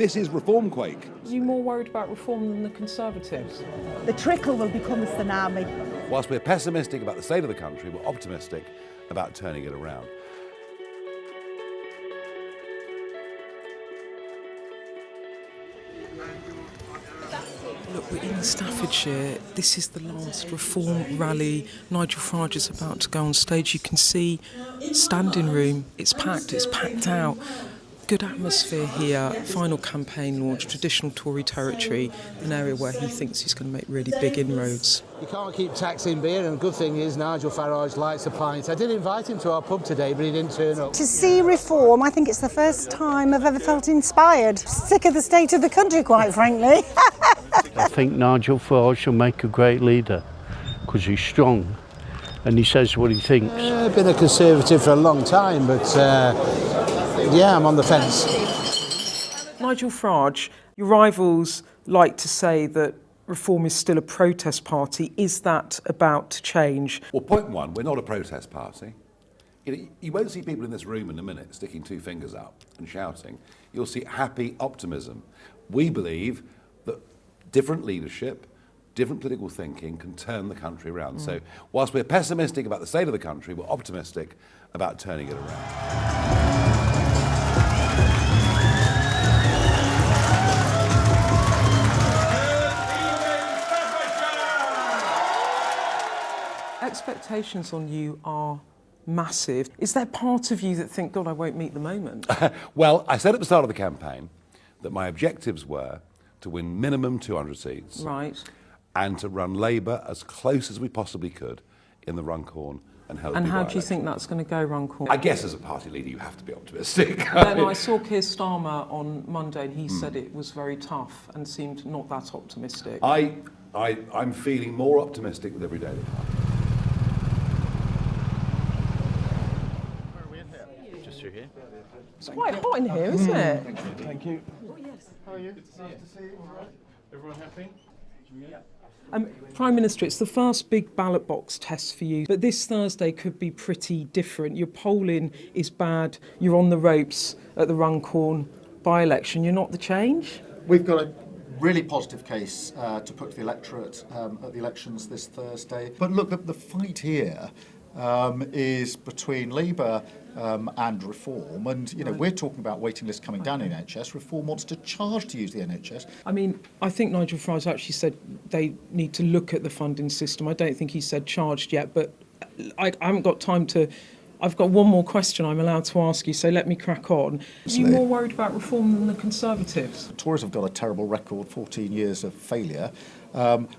This is Reform-quake. Are you more worried about reform than the Conservatives? The trickle will become a tsunami. Whilst we're pessimistic about the state of the country, we're optimistic about turning it around. Look, we're in Staffordshire. This is the last reform rally. Nigel Farage is about to go on stage. You can see standing room. It's packed out. Good atmosphere here. Final campaign launch, traditional Tory territory, an area where he thinks he's going to make really big inroads. You can't keep taxing beer, and the good thing is Nigel Farage likes the pints. I did invite him to our pub today, but he didn't turn up. To see reform, I think it's the first time I've ever felt inspired. Sick of the state of the country, quite frankly. I think Nigel Farage will make a great leader because he's strong and he says what he thinks. I've been a Conservative for a long time, but yeah, I'm on the fence. Nigel Farage, your rivals like to say that Reform is still a protest party. Is that about to change? Well, point one, we're not a protest party. You won't see people in this room in a minute sticking two fingers up and shouting. You'll see happy optimism. We believe that different leadership, different political thinking can turn the country around. So whilst we're pessimistic about the state of the country, we're optimistic about turning it around. Expectations on you are massive. Is there part of you that think, God, I won't meet the moment? Well, I said at the start of the campaign that my objectives were to win minimum 200 seats. Right. And to run Labour as close as we possibly could in the Runcorn and Helsby And how do you by-election. think that's going to go, Runcorn? I guess as a party leader you have to be optimistic. Then I saw Keir Starmer on Monday and he said it was very tough and seemed not that optimistic. I'm feeling more optimistic with every day that passes. It's quite hot in here, isn't it? Thank you. Oh, yes. How are you? Good to see you. All right. Everyone happy? Prime Minister, it's the first big ballot box test for you, but this Thursday could be pretty different. Your polling is bad, you're on the ropes at the Runcorn by-election. You're not the change? We've got a really positive case to put to the electorate at the elections this Thursday. But look, the fight here is between Labour and Reform, and we're talking about waiting lists coming down in NHS. Reform wants to charge to use the NHS. I mean, I think Nigel Farage actually said they need to look at the funding system. I don't think he said charged yet, but I haven't got time to. I've got one more question I'm allowed to ask you, so let me crack on. Are you more worried about Reform than the Conservatives? Tories have got a terrible record, 14 years of failure.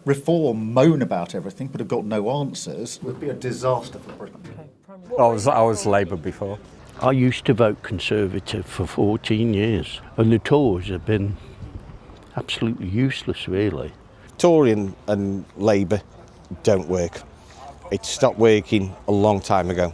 Reform moan about everything, but have got no answers. It would be a disaster for Britain. Okay. I was Labour before. I used to vote Conservative for 14 years and the Tories have been absolutely useless, really. Tory and Labour don't work. It stopped working a long time ago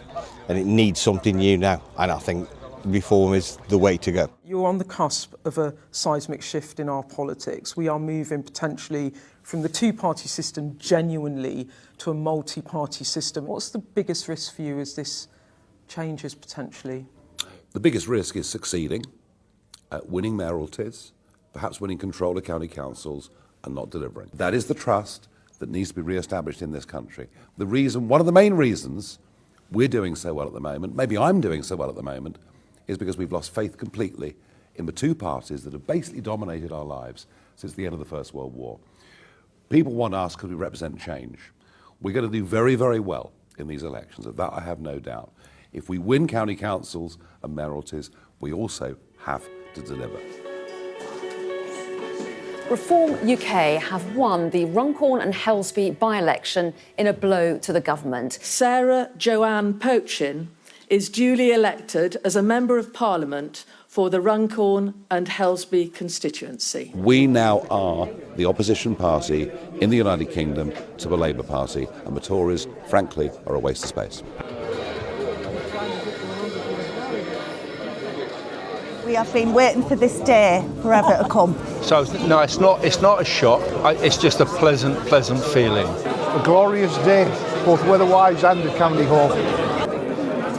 and it needs something new now, and I think Reform is the way to go. You're on the cusp of a seismic shift in our politics. We are moving potentially from the two-party system genuinely to a multi-party system. What's the biggest risk for you as this changes potentially? The biggest risk is succeeding at winning mayoralties, perhaps winning control of county councils and not delivering. That is the trust that needs to be re-established in this country. One of the main reasons we're doing so well at the moment, maybe I'm doing so well at the moment, is because we've lost faith completely in the two parties that have basically dominated our lives since the end of the First World War. People want us because we represent change. We're going to do very, very well in these elections, of that I have no doubt. If we win county councils and mayoralties, we also have to deliver. Reform UK have won the Runcorn and Helsby by-election in a blow to the government. Sarah Joanne Pochin is duly elected as a Member of Parliament for the Runcorn and Helsby constituency. We now are the opposition party in the United Kingdom to the Labour Party, and the Tories, frankly, are a waste of space. We have been waiting for this day forever to come. So no, it's not a shock. It's just a pleasant feeling. A glorious day, both weather-wise and the county hall.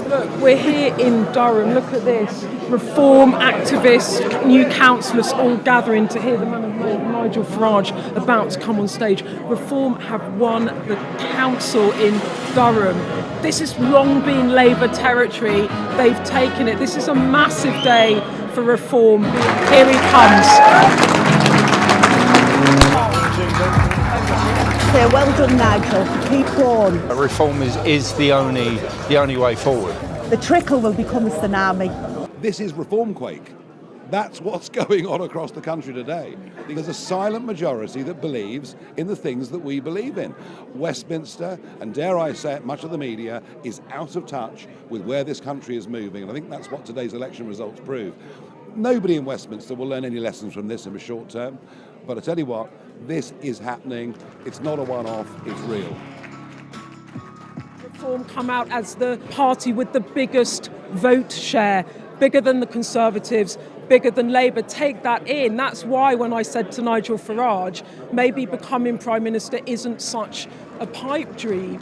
Look, we're here in Durham. Look at this. Reform activists, new councillors all gathering to hear the man of Nigel Farage about to come on stage. Reform have won the council in Durham. This has long been Labour territory. They've taken it. This is a massive day for Reform. Here he comes. Yeah, well done, Nigel. Keep on. Reform is the only way forward. The trickle will become a tsunami. This is Reform-quake. That's what's going on across the country today. There's a silent majority that believes in the things that we believe in. Westminster, and dare I say it, much of the media, is out of touch with where this country is moving, and I think that's what today's election results prove. Nobody in Westminster will learn any lessons from this in the short term, but I tell you what, this is happening. It's not a one-off, it's real. Reform come out as the party with the biggest vote share, bigger than the Conservatives, bigger than Labour. Take that in. That's why when I said to Nigel Farage, maybe becoming Prime Minister isn't such a pipe dream.